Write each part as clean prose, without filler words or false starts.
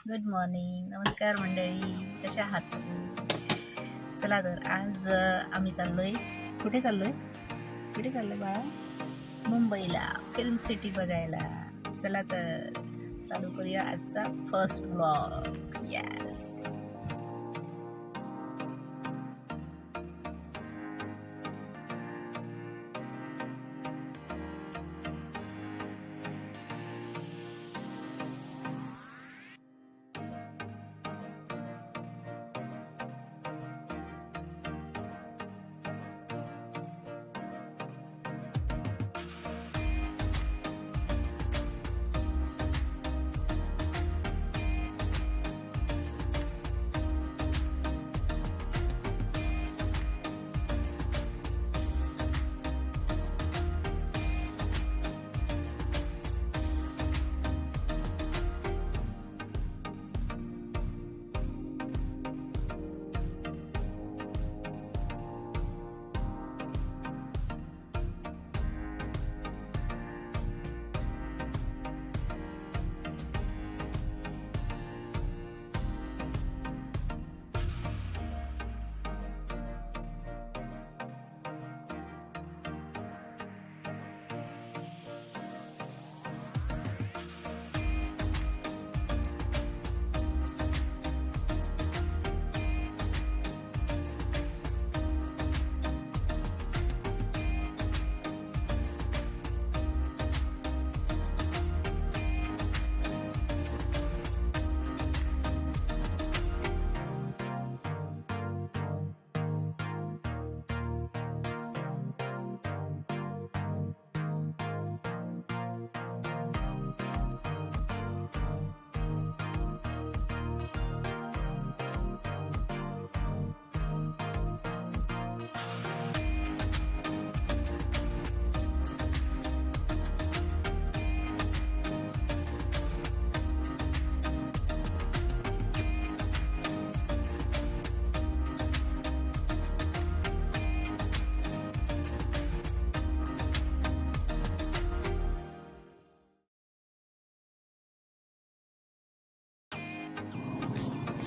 Good morning. नमस्कार मंडळी, कशा आहात सगळे? चला तर आज आम्ही चाललोय. कुठे चाललोय? कुठे चाललोय बाळा? मुंबईला फिल्म सिटी बघायला. चला तर चालू करूया आजचा फर्स्ट व्लॉग. यस.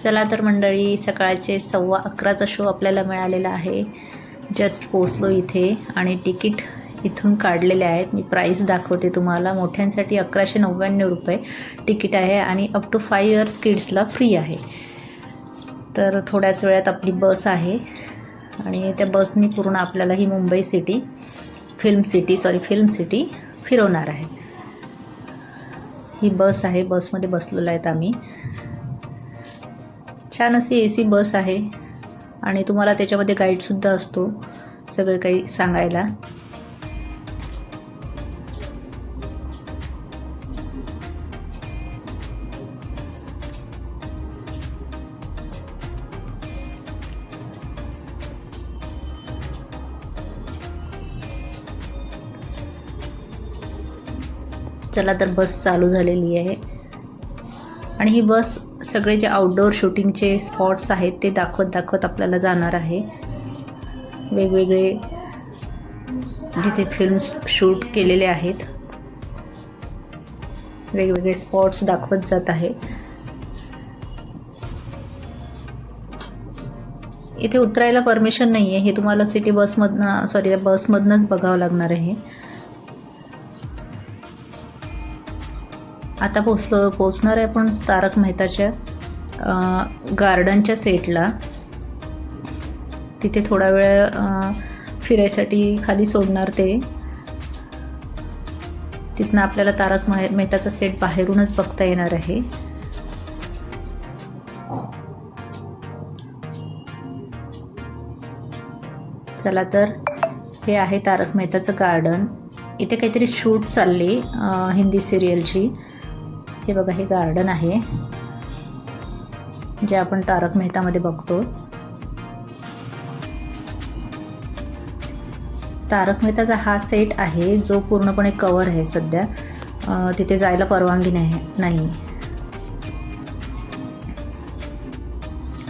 चला तर मंडळी, सकाळचे 11:15चा शो आपल्याला मिळालेला आहे. जस्ट पोचलो इथे आणि तिकीट इथून काढलेले आहेत. मी प्राईस दाखवते तुम्हाला. मोठ्यांसाठी 1199 रुपये तिकीट आहे आणि अप टू 5 इयर्स किड्सला फ्री आहे. तर थोड्याच वेळात आपली बस आहे आणि त्या बसनी पूर्ण आपल्याला ही मुंबई सिटी फिल्म सिटी फिरवणार आहे. ही बस आहे. बसमध्ये बसलेलो आहेत आम्ही. छान अशी AC बस आहे आणि तुम्हाला त्याच्यामध्ये गाईडसुद्धा असतो सगळं काही सांगायला. चला तर बस चालू झालेली आहे आणि ही बस सगळे जे आउटडोअर शूटिंगचे स्पॉट्स आहेत ते दाखवत आपल्याला जाणार आहे. वेगवेगळे जिथे फिल्म्स शूट केलेले आहेत वेगवेगळे स्पॉट्स दाखवत जात आहे. इथे उतरायला परमिशन नाही आहे. हे तुम्हाला सिटी बसमधनंच बघावं लागणार आहे. आता पोचणार आहे आपण तारक मेहताच्या गार्डनच्या सेटला. तिथे थोडा वेळ फिरायसाठी खाली सोडणार ते. तिथनं आपल्याला तारक मेहताचा सेट बाहेरूनच बघता येणार आहे. चला तर हे आहे तारक मेहताचं गार्डन. इथे काहीतरी शूट चालली हिंदी सिरियलची. हे बघा, हे गार्डन आहे जे आपण तारक मेहतामध्ये बघतो. तारक मेहताचा हा सेट आहे जो पूर्णपणे कवर आहे सध्या. तिथे जायला परवानगी नाही.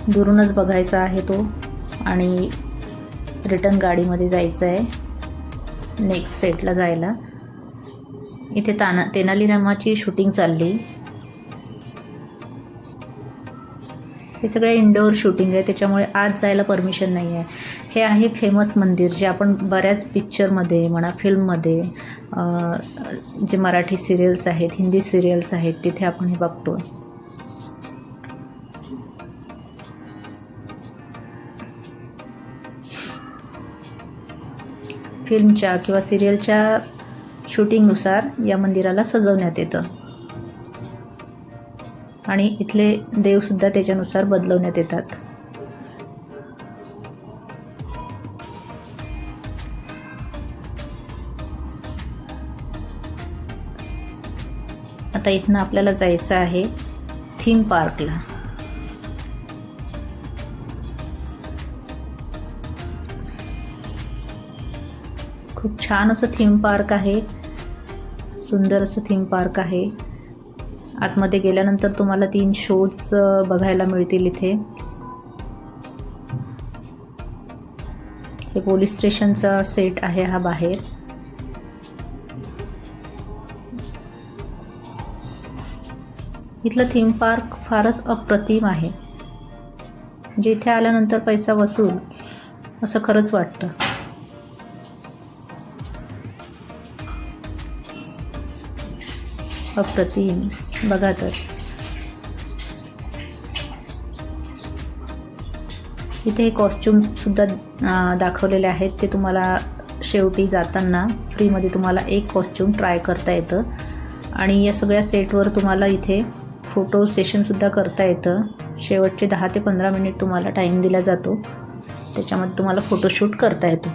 दुरूनच बघायचा आहे तो आणि रिटर्न गाडीमध्ये जायचं आहे नेक्स्ट सेटला जायला. इथे तेनाली रामाची शूटिंग चालली. हे सगळे इंडोअर शूटिंग आहे, त्याच्यामुळे आत जायला परमिशन नाही आहे. हे आहे फेमस मंदिर, जे आपण बऱ्याच पिक्चरमध्ये म्हणा, फिल्ममध्ये, जे मराठी सिरियल्स आहेत, हिंदी सिरियल्स आहेत, तिथे आपण हे बघतो. फिल्मच्या किंवा सिरियलच्या शूटिंगनुसार या मंदिराला सजवण्यात येतं आणि इथले देवसुद्धा त्याच्यानुसार बदलवण्यात येतात. आता इथनं आपल्याला जायचं आहे थीम पार्कला. खूप छान असं थीम पार्क आहे, सुंदर असं थीम पार्क आहे. आतमध्ये गेल्यानंतर तुम्हाला 3 शोज बघायला मिळतील इथे. हे पोलीस स्टेशनचा सेट आहे हा बाहेर. इथलं थीम पार्क फारच अप्रतिम आहे, म्हणजे इथे आल्यानंतर पैसा वसूल असं खरंच वाटतं. अप्रतिम, बघा तर. इथे कॉस्ट्यूमसुद्धा दाखवलेले आहेत, ते तुम्हाला शेवटी जाताना फ्रीमध्ये तुम्हाला एक कॉस्ट्यूम ट्राय करता येतं. आणि या सगळ्या सेटवर तुम्हाला इथे फोटो सेशनसुद्धा करता येतं. शेवटचे 10 ते 15 मिनिट तुम्हाला टाईम दिला जातो, त्याच्यामध्ये तुम्हाला फोटोशूट करता येतो.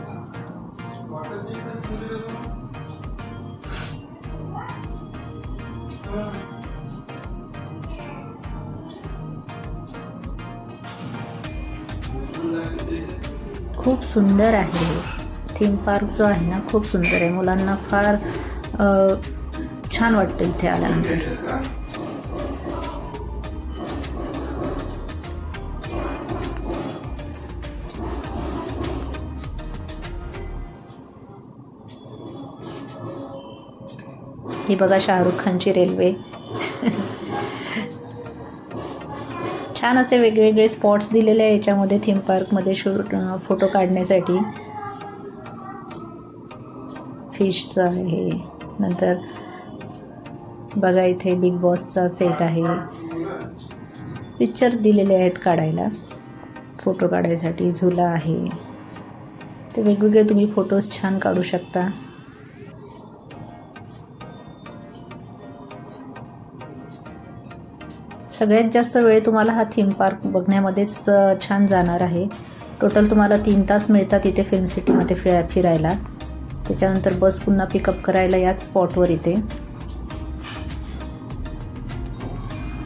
खूप सुंदर आहे थीम पार्क जो आहे ना, खूप सुंदर आहे. मुलांना फार छान वाटतं इथे आल्यानंतर. ही बघा शाहरुख खानची रेल्वे. छान असे वेगवेगळे स्पॉट्स दिलेले आहे याच्यामध्ये थीम पार्कमध्ये फोटो काढण्यासाठी. फिशचं आहे, नंतर बघा इथे बिग बॉसचा सेट आहे. पिक्चर दिलेले आहेत काढायला, फोटो काढायसाठी. झुला आहे, ते वेगवेगळे तुम्ही फोटोज छान काढू शकता. सगळ्यात जास्त वेळ तुम्हाला हा थीम पार्क बघण्यामध्येच छान जाणार आहे. टोटल तुम्हाला 3 तास मिळतात इथे फिल्म सिटीमध्ये फिरायला. त्याच्यानंतर बस पुन्हा पिकअप करायला याच स्पॉटवर येते.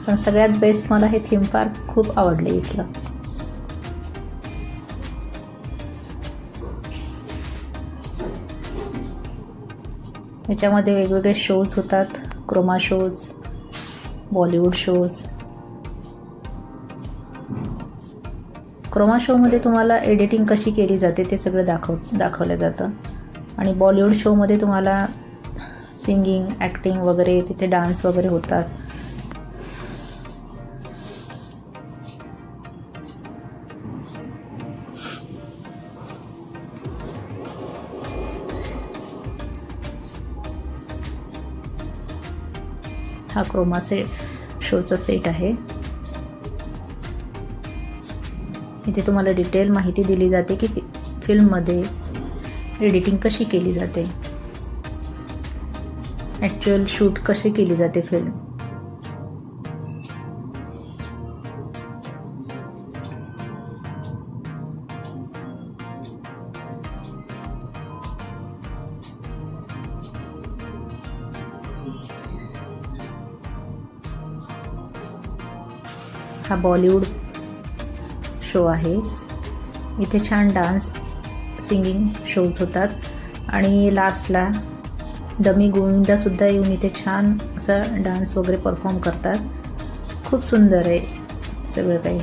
पण सगळ्यात बेस्ट मला हे थीम पार्क खूप आवडले इथलं. याच्यामध्ये वेगवेगळे शोज होतात, क्रोमा शोज, बॉलिवूड शोज. क्रोमा शोमध्ये तुम्हाला एडिटिंग कशी केली जाते ते सगळं दाखवलं जातं. आणि बॉलिवूड शोमध्ये तुम्हाला सिंगिंग, ॲक्टिंग वगैरे, तिथे डान्स वगैरे होतात. हा क्रोमा शोचा सेट आहे. इथे तुम्हाला डिटेल माहिती दिली जाते की फिल्ममध्ये एडिटिंग कशी केली जाते, ॲक्च्युअल शूट कशी केली जाते फिल्म. हा बॉलिवूड शो आहे. इथे छान डान्स, सिंगिंग शोज होतात. आणि लास्टला डमी गोविंदासुद्धा येऊन इथे छान असं डान्स वगैरे परफॉर्म करतात. खूप सुंदर आहे सगळं काही.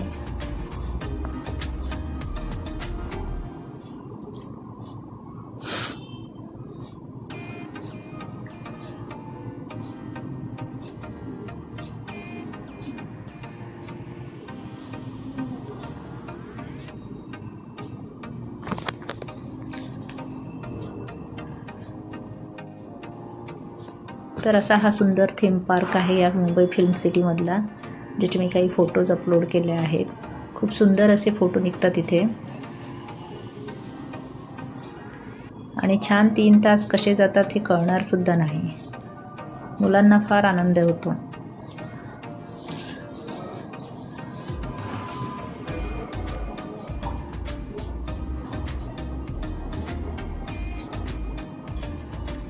तर असा हा सुंदर थीम पार्क आहे या मुंबई फिल्म सिटीमधला, ज्याचे मी काही फोटोज अपलोड केले आहेत. खूप सुंदर असे फोटो निघतात इथे आणि छान 3 तास कसे जातात हे कळणारसुद्धा नाही. मुलांना फार आनंद होतो.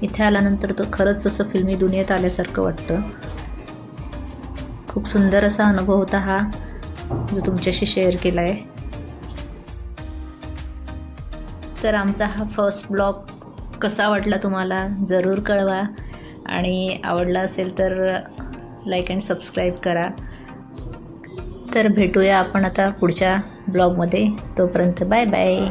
इथे आल्यानंतर तो खरंच असं फिल्मी दुनियेत आल्यासारखं वाटतं. खूप सुंदर असा अनुभव होता हा, जो तुमच्याशी शेअर केला आहे. तर आमचा हा फर्स्ट ब्लॉग कसा वाटला तुम्हाला जरूर कळवा आणि आवडला असेल तर लाईक अँड सबस्क्राईब करा. तर भेटूया आपण आता पुढच्या ब्लॉगमध्ये. तोपर्यंत बाय बाय.